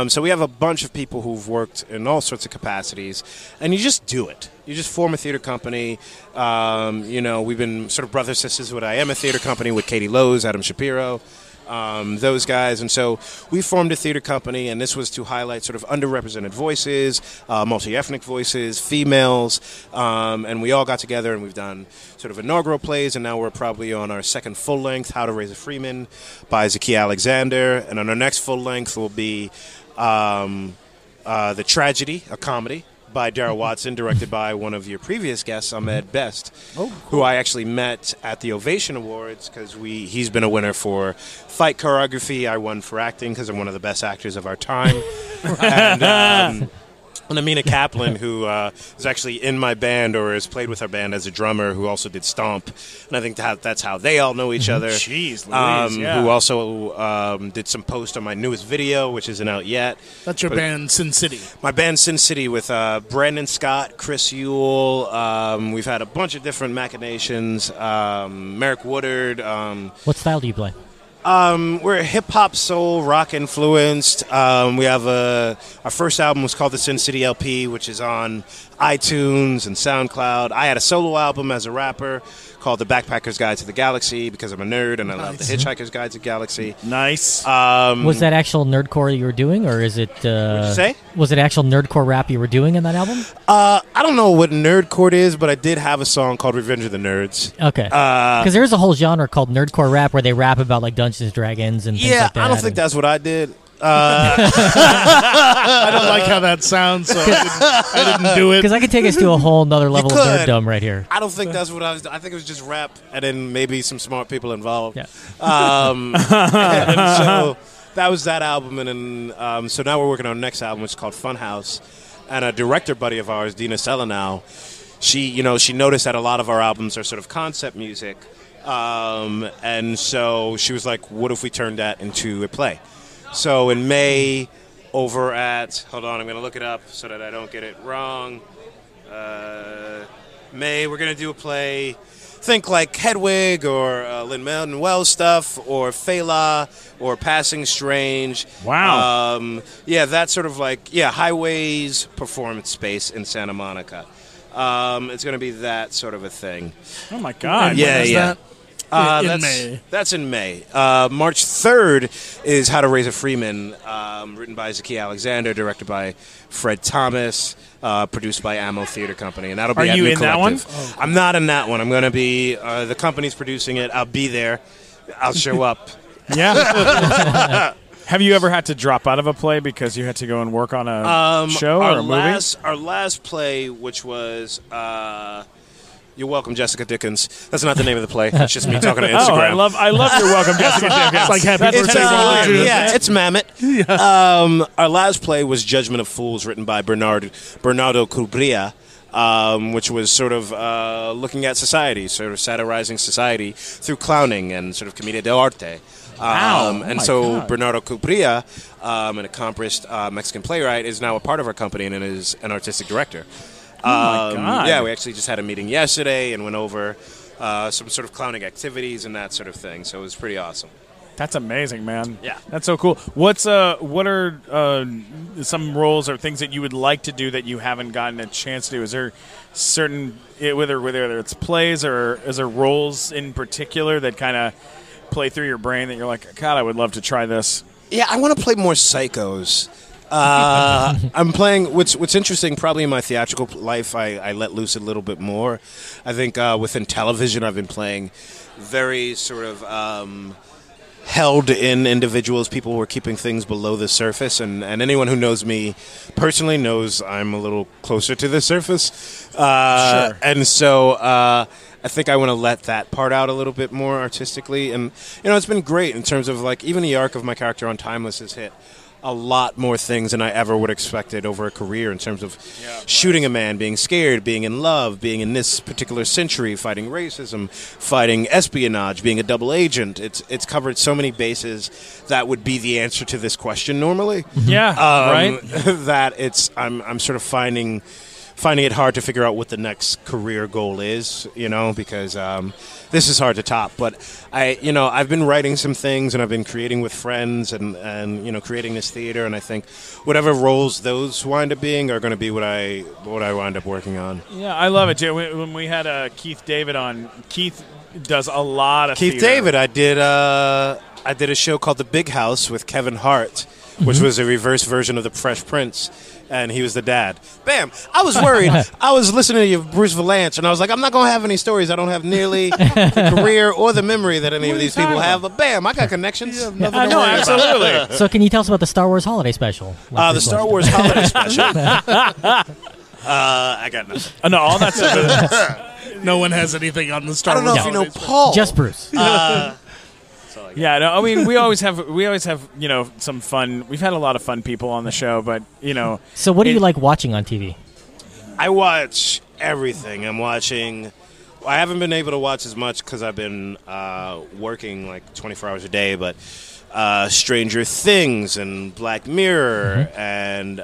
So we have a bunch of people who've worked in all sorts of capacities, and you just do it. You just form a theater company. We've been sort of brother sisters with I Am a Theater Company with Katie Lowe's, Adam Shapiro, those guys. And so we formed a theater company, and this was to highlight sort of underrepresented voices, multi-ethnic voices, females, and we all got together and we've done sort of inaugural plays, and now we're probably on our second full-length, How to Raise a Freeman by Zakiya Alexander, and on our next full-length will be The Tragedy, a comedy by Darryl Watson, directed by one of your previous guests, Ahmed Best, who I actually met at the Ovation Awards because he's been a winner for fight choreography. I won for acting because I'm one of the best actors of our time. And Amina Kaplan, who is actually in my band or has played with our band as a drummer, who also did Stomp. And I think that's how they all know each other. Jeez Louise, Who also did some post on my newest video, which isn't out yet. That's your band, Sin City. My band, Sin City, with Brandon Scott, Chris Yule. We've had a bunch of different machinations. Merrick Woodard. What style do you play? We're hip-hop, soul, rock influenced. We have our first album was called the Sin City LP, which is on iTunes and SoundCloud. I had a solo album as a rapper called The Backpacker's Guide to the Galaxy because I'm a nerd and I love The Hitchhiker's Guide to the Galaxy. Nice. Was that actual nerdcore you were doing, or is it... What'd you say? Was it actual nerdcore rap you were doing in that album? I don't know what nerdcore is, but I did have a song called Revenge of the Nerds. Okay. Because there's a whole genre called nerdcore rap where they rap about like Dungeons and Dragons and things like that. I don't think that's what I did. I don't like how that sounds, so I didn't do it. Because I could take us to a whole nother level of nerddom right here. I don't think that's what I was doing. I think it was just rap and then maybe some smart people involved. Yeah. And so that was that album. And then, so now we're working on our next album, which is called Funhouse. And a director buddy of ours, Dina Selenow, she noticed that a lot of our albums are sort of concept music. And so she was like, what if we turned that into a play? So in May, over at, hold on, I'm going to look it up so that I don't get it wrong. May, we're going to do a play. Think like Hedwig or Lin-Manuel stuff or Fela or Passing Strange. Wow. That sort of like, Highways performance space in Santa Monica. It's going to be that sort of a thing. Oh, my God. That? That's May. That's in May. March 3rd is How to Raise a Freeman, written by Zaki Alexander, directed by Fred Thomas, produced by Ammo Theater Company, and that'll be Are at you New in that Collective. one? I'm not in that one. I'm going to be the company's producing it. I'll be there. I'll show up. Yeah. Have you ever had to drop out of a play because you had to go and work on a show or a movie? Our last play, which was You're Welcome, Jessica Dickens. That's not the name of the play. That's just me talking to Instagram. Oh, I love You're Welcome, Jessica Dickens. It's like Happy That's Birthday, hilarious. Roger. Yeah, it's Mamet. Our last play was Judgment of Fools, written by Bernardo Cubria, which was sort of looking at society, sort of satirizing society through clowning and sort of commedia dell'arte. Wow. And so Bernardo Cubria, an accomplished Mexican playwright, is now a part of our company and is an artistic director. Oh my God. Yeah, we actually just had a meeting yesterday and went over some sort of clowning activities and that sort of thing. So it was pretty awesome. That's amazing, man. Yeah. That's so cool. What are some roles or things that you would like to do that you haven't gotten a chance to do? Is there certain, whether it's plays or is there roles in particular that kind of play through your brain that you're like, God, I would love to try this? Yeah, I want to play more psychos. I'm playing. What's interesting, probably in my theatrical life, I let loose a little bit more. I think within television, I've been playing very sort of held in individuals. People who are keeping things below the surface, and anyone who knows me personally knows I'm a little closer to the surface. Sure. And so I think I want to let that part out a little bit more artistically. And, it's been great in terms of, like, even the arc of my character on Timeless has hit a lot more things than I ever would have expected over a career in terms of shooting a man, being scared, being in love, being in this particular century, fighting racism, fighting espionage, being a double agent. It's covered so many bases that would be the answer to this question normally. Yeah, right? That I'm sort of finding it hard to figure out what the next career goal is, because this is hard to top. But I've been writing some things and I've been creating with friends and creating this theater. And I think whatever roles those wind up being are going to be what I wind up working on. Yeah, I love it, too. When we had Keith David on, Keith does a lot of Keith theater. David, I did a show called The Big House with Kevin Hart, which was a reverse version of The Fresh Prince. And he was the dad. Bam! I was worried. I was listening to you, Bruce Valanche, and I was like, I'm not going to have any stories. I don't have nearly the career or the memory that any of these people have. But bam, I got connections. I know, absolutely. So can you tell us about the Star Wars Holiday Special? The Star Wars Holiday Special. I got nothing. No, all that stuff. No one has anything on the Star I don't know Wars if you know holidays. Paul. Just Bruce. Yeah, no, I mean, we always have some fun. We've had a lot of fun people on the show, but So what do you like watching on TV? I watch everything. I haven't been able to watch as much because I've been working like 24 hours a day, but Stranger Things and Black Mirror and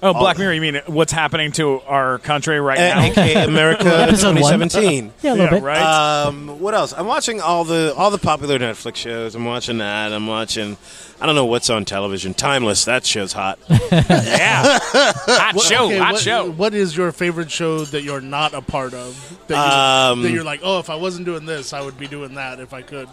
Black Mirror. You mean what's happening to our country right now? AKA America Episode 2017. Yeah, a little bit. Right. What else? I'm watching all the popular Netflix shows. I'm watching that. I'm watching. I don't know what's on television. Timeless. That show's hot. Yeah, hot show. What is your favorite show that you're not a part of? That you're like, oh, if I wasn't doing this, I would be doing that if I could.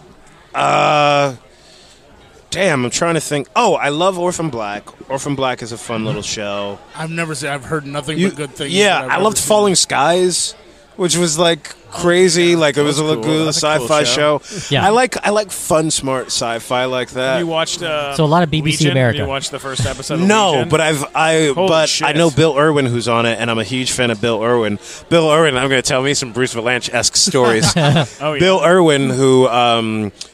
Damn, I'm trying to think. Oh, I love Orphan Black. Orphan Black is a fun little show. I've heard nothing but good things. Yeah, but I've I never loved seen Falling it. Skies, which was like crazy. Like it was a cool. good That's a cool sci-fi show. show. Yeah. I like fun, smart sci-fi like that. You watched So a lot of BBC Legion? America. You watched the first episode of No, Legion? but I shit. know Bill Irwin who's on it, and I'm a huge fan of Bill Irwin. Bill Irwin, I'm going to tell me some Bruce Valanche-esque stories. Oh, yeah. Bill Irwin, who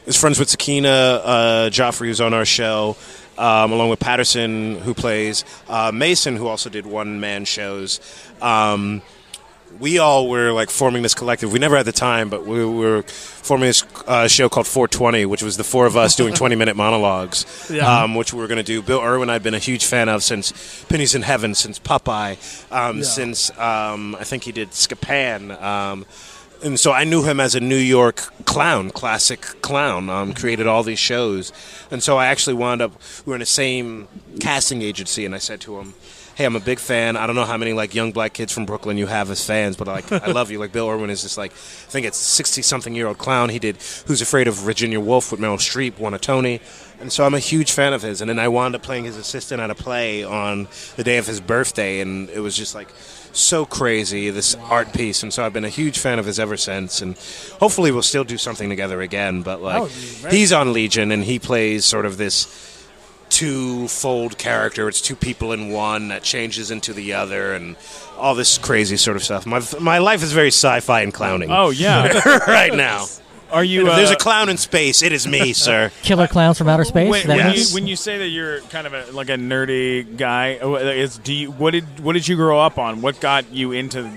is friends with Sakina Joffrey, who's on our show, along with Patterson, who plays Mason, who also did one-man shows. We all were like forming this collective. We never had the time, but we were forming this show called 420, which was the four of us doing 20-minute monologues, which we were going to do. Bill Irwin I'd been a huge fan of since Pennies in Heaven, since Popeye, since I think he did Scapan. And so I knew him as a New York clown, classic clown, created all these shows. And so I actually wound up, we were in the same casting agency, and I said to him, hey, I'm a big fan. I don't know how many like young black kids from Brooklyn you have as fans, but like I love you. Like Bill Irwin is this like I think it's 60-something-year-old clown. He did Who's Afraid of Virginia Woolf with Meryl Streep, won a Tony, and so I'm a huge fan of his. And then I wound up playing his assistant at a play on the day of his birthday, and it was just like so crazy, this art piece. And so I've been a huge fan of his ever since, and hopefully we'll still do something together again. But like he's on Legion, and he plays sort of this two-fold character. It's two people in one that changes into the other, and all this crazy sort of stuff. My life is very sci-fi and clowning. Oh yeah, right now. Are you? If there's a clown in space, it is me, sir. Killer clowns from outer space. When you say that you're kind of like a nerdy guy, what did you grow up on? What got you into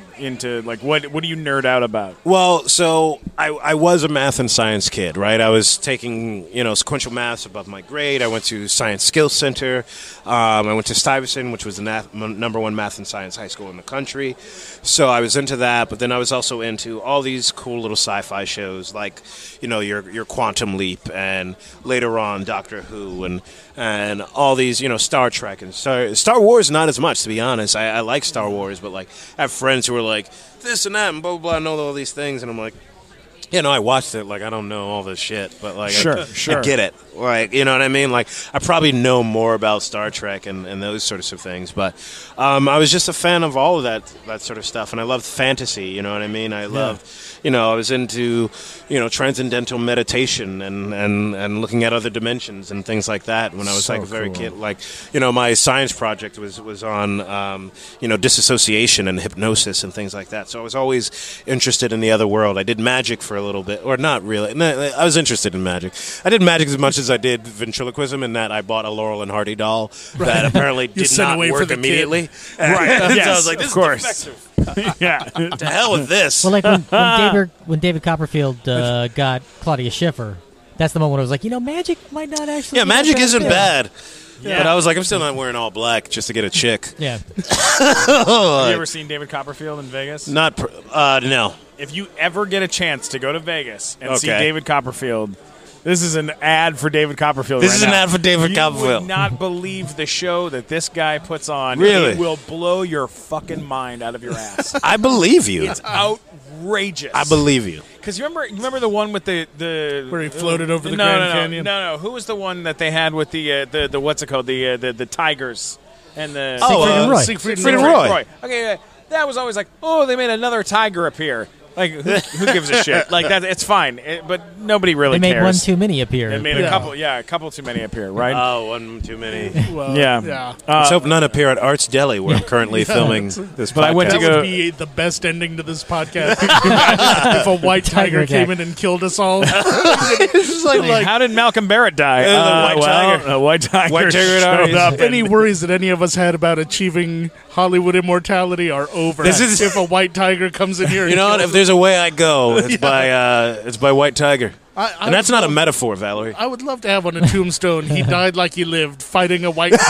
like what do you nerd out about? Well, so I was a math and science kid, right? I was taking sequential maths above my grade. I went to Science Skills Center. I went to Stuyvesant, which was the number one math and science high school in the country. So I was into that, but then I was also into all these cool little sci-fi shows like your Quantum Leap, and later on Doctor Who, and all these Star Trek and Star Wars. Not as much, to be honest. I like Star Wars, but like I have friends who are like this and that and blah blah blah. I know all these things, and I'm like, I watched it. Like I don't know all this shit, but like sure. I get it. Like you know what I mean. Like I probably know more about Star Trek and those sorts of things, but I was just a fan of all of that sort of stuff, and I loved fantasy. You know what I mean. I loved. I was into, transcendental meditation and looking at other dimensions and things like that when I was like a very kid. Like, my science project was on, disassociation and hypnosis and things like that. So I was always interested in the other world. I did magic for a little bit, or not really. No, I was interested in magic. I did magic as much as I did ventriloquism, in that I bought a Laurel and Hardy doll that apparently did not work immediately. Right. So I was like, this is defective. Yeah. To hell with this. Well, like when David Copperfield got Claudia Schiffer, that's the moment I was like, magic might not actually. Yeah, be magic that isn't bad. Yeah. But I was like, I'm still not wearing all black just to get a chick. Yeah. Have you ever seen David Copperfield in Vegas? No. If you ever get a chance to go to Vegas and see Okay. David Copperfield, this is an ad for David Copperfield. This right is an now. ad for David You Copperfield. would not believe the show that this guy puts on. Really? It will blow your fucking mind out of your ass. I believe you. It's outrageous. I believe you. Because you remember the one with the Where he floated over the no, Grand no, Canyon? No. Who was the one that they had with the what's it called, the tigers and the Siegfried and Roy. Siegfried Siegfried and Roy. Okay, that was always like, oh, they made another tiger appear. Like, who gives a shit? Like that, it's fine. But nobody really They made cares. one too many appear. They made a couple too many appear, right? Oh, one too many. Well, yeah. Let's hope none appear at Arts Deli, where I'm currently filming this. But I went to That go. would be the best ending to this podcast. If a white tiger came in and killed us all. It's like How did Malcolm Barrett die? The white tiger. A white tiger. White tiger showed up. Any worries that any of us had about achieving Hollywood immortality are over. This is- if a white tiger comes in here. you know what? and If there's a way I go, it's by White Tiger, and that's not a metaphor, Valerie. I would love to have on a tombstone. He died like he lived, fighting a white tiger.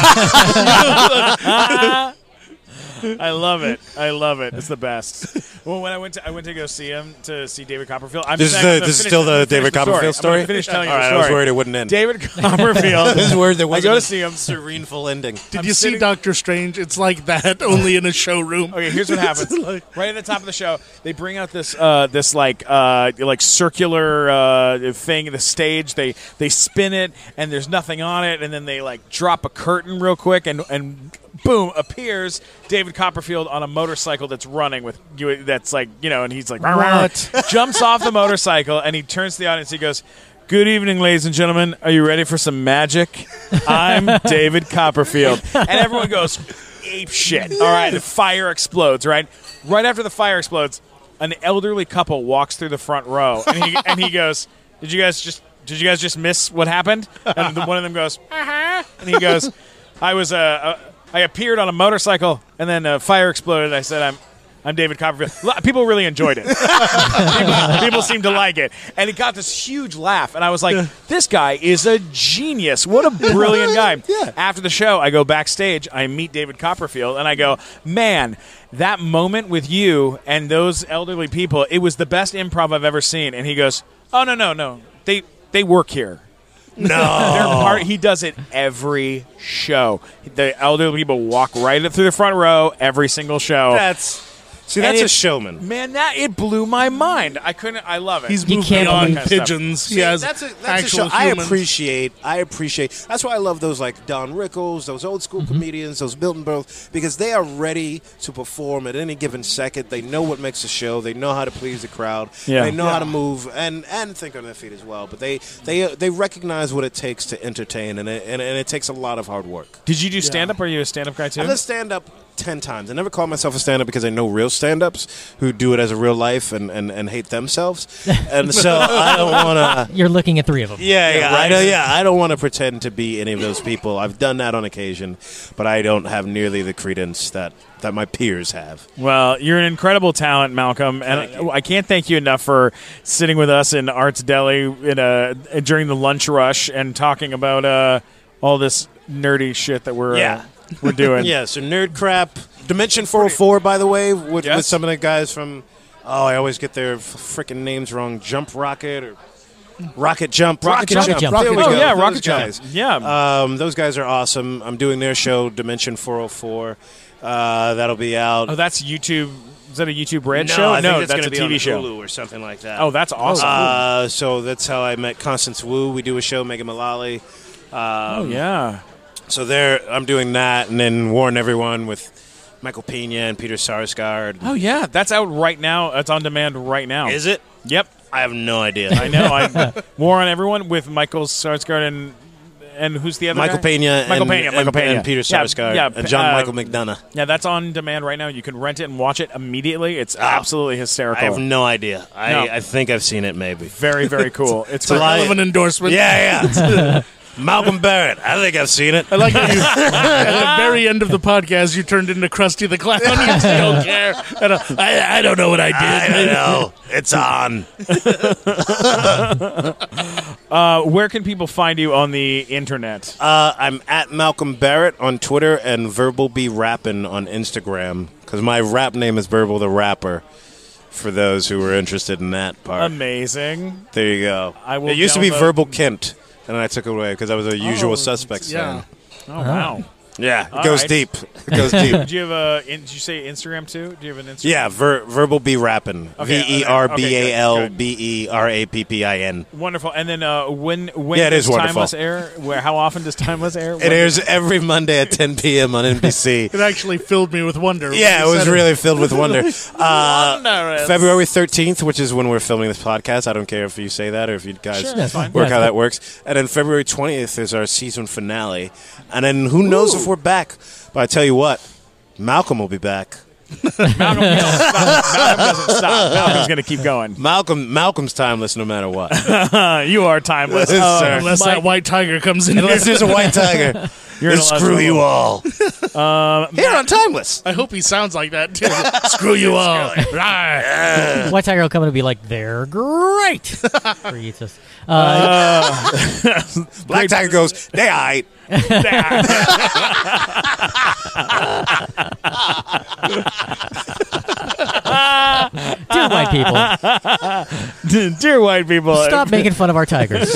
I love it. It's the best. Well, when I went to go see him, to see David Copperfield. This is still the David Copperfield story? I'm gonna finish telling you All the right, story. I was worried it wouldn't end. David Copperfield. This is where there I was go a to see him. serene full ending. Did you see Doctor Strange? It's like that, only in a showroom. Okay, here's what happens. Right at the top of the show, they bring out this like circular thing, the stage. They spin it, and there's nothing on it, and then they like drop a curtain real quick, and boom, appears David Copperfield on a motorcycle that's running with you. That's like, and he's like, What? jumps off the motorcycle, and he turns to the audience. He goes, "Good evening, ladies and gentlemen. Are you ready for some magic? I'm David Copperfield." And everyone goes ape shit. All right, the fire explodes. Right after the fire explodes, an elderly couple walks through the front row, and he goes, Did you guys just miss what happened?" And one of them goes, "Uh-huh." And he goes, I appeared on a motorcycle, and then a fire exploded. I said, I'm David Copperfield. People really enjoyed it. People seemed to like it. And it got this huge laugh. And I was like, this guy is a genius. What a brilliant guy. Yeah. After the show, I go backstage. I meet David Copperfield. And I go, man, that moment with you and those elderly people, it was the best improv I've ever seen. And he goes, oh, no. They work here. No. He does it every show. The elderly people walk right up through the front row every single show. That's a showman. Man, it blew my mind. I love it. He's You moved can't beyond believe that pigeons. He has That's a actual show. I humans. appreciate. That's why I love those like Don Rickles, those old school comedians, those Milton Berle, because they are ready to perform at any given second. They know what makes a show. They know how to please the crowd. Yeah. They know how to move and think on their feet as well. But they recognize what it takes to entertain, and it takes a lot of hard work. Did you do stand-up? Are you a stand-up guy, too? I've done stand-up 10 times. I never call myself a stand-up because I know real stand-ups who do it as a real life and hate themselves. And so I don't want to... You're looking at three of them. I don't want to pretend to be any of those people. I've done that on occasion, but I don't have nearly the credence that my peers have. Well, you're an incredible talent, Malcolm, and I can't thank you enough for sitting with us in Arts Deli during the lunch rush and talking about all this nerdy shit that we're doing. Yeah, so Nerd Crap. Dimension 404, by the way, with some of the guys from... Oh, I always get their freaking names wrong. Jump Rocket or... Rocket Jump. Rocket Jump. There we go. Yeah, Those Rocket guys. Jump. Yeah. Those guys are awesome. I'm doing their show, Dimension 404. That'll be out. Oh, that's YouTube. Is that a YouTube Red no, show? I think That's gonna a be TV on show. Hulu or something like that. Oh, that's awesome. So that's how I met Constance Wu. We do a show, Megan Mullally. Yeah. So I'm doing that, and then Warn Everyone with Michael Pena and Peter Sarsgaard. Oh, yeah. That's out right now. That's on demand right now. Is it? Yep. I have no idea. I know. War on Everyone with Michael Sarsgaard and who's the other Michael guy? Pena Michael Pena. and Peter Sarsgaard and John Michael McDonough. Yeah, that's on demand right now. You can rent it and watch it immediately. It's absolutely hysterical. I have no idea. No. I think I've seen it maybe. Very, very cool. It's a hell of an endorsement. Yeah. Malcolm Barrett. I think I've seen it. I like how you, at the very end of the podcast, you turned into Krusty the Clown. You still don't care. I don't know what I did. I don't know. It's on. Where can people find you on the internet? I'm at Malcolm Barrett on Twitter and Verbal Be Rappin' on Instagram because my rap name is Verbal the Rapper. For those who were interested in that part, Amazing. There you go. I will it used to be download- Verbal Kent, and then I took it away because I was a Usual Suspects fan. Oh, wow. Yeah, it All goes right. deep. It goes deep. Do you have did you say Instagram too? Do you have an Instagram? Yeah, verbal B rapping. Okay, VERBALBERAPPIN. Wonderful. And then when Yeah, it does is wonderful. Timeless air? How often does Timeless air? It airs every Monday at 10 p.m. on NBC. It actually filled me with wonder. Yeah, it was really filled with wonder. Wondrous. February 13th, which is when we're filming this podcast. I don't care if you say that or if you guys Sure, that's fine. work Yeah, how that works. And then February 20th is our season finale. And then who knows if we're back. But I tell you what, Malcolm will be back. Malcolm doesn't stop. Malcolm's going to keep going. Malcolm's timeless no matter what. You are timeless. Sir. Unless that white tiger comes in. Unless here. there's a white tiger. You're Then in a lot of screw you trouble. all. Here on Timeless. I hope he sounds like that too. Screw you all. Right. White Tiger will come in and be like, they're great. For you to- Black Tiger goes, they aight. Dear white people, Dear white people. stop making fun of our tigers.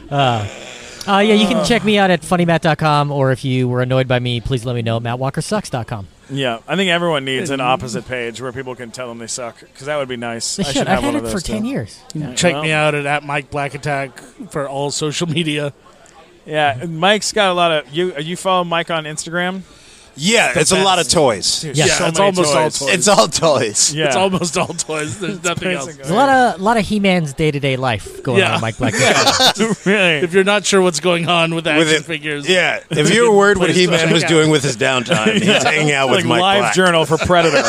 Yeah, you can check me out at funnymatt.com, or if you were annoyed by me, please let me know at mattwalkersucks.com. Yeah, I think everyone needs an opposite page where people can tell them they suck, because that would be nice. They I should. have I've one had of it those for 10 too. years. Check me out at Mike Black Attack for all social media. Yeah, Mike's got a lot of you follow Mike on Instagram? Yeah, it's a lot of toys. Yeah. So it's many almost all toys. toys. It's all toys. Yeah. It's almost all toys. There's nothing else. There's a lot of He-Man's day-to-day life going on Mike Black. Really. If you're not sure what's going on with action figures, Yeah, if you're worried what Please He-Man check was out. doing with his downtime, he's hanging out with like Mike live Black. journal for Predator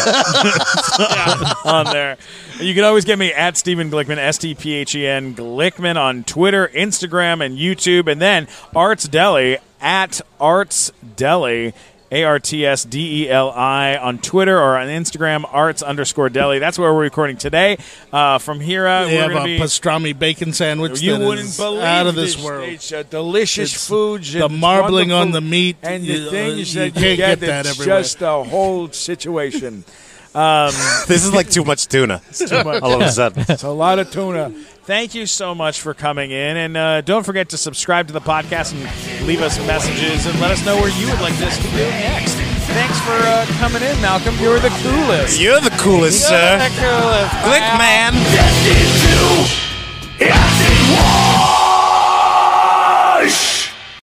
on there. You can always get me at Stephen Glickman, STPHEN Glickman on Twitter, Instagram, and YouTube, and then Arts Deli at Arts Deli. ARTSDELI on Twitter or on Instagram, arts_deli. That's where we're recording today. From here, they we're have going a to be. pastrami bacon sandwich. You that wouldn't is believe out of this world. It's a delicious It's food. the marbling on the meat, and you- the thing is you that can't get it's that everywhere. just a whole situation. This is like too much tuna. Too much. All of a sudden. It's a lot of tuna. Thank you so much for coming in, and don't forget to subscribe to the podcast and leave us messages and let us know where you would like us to do next. Thanks for coming in, Malcolm. You're the coolest. You're the coolest, sir. You're the coolest. Glick man. Destiny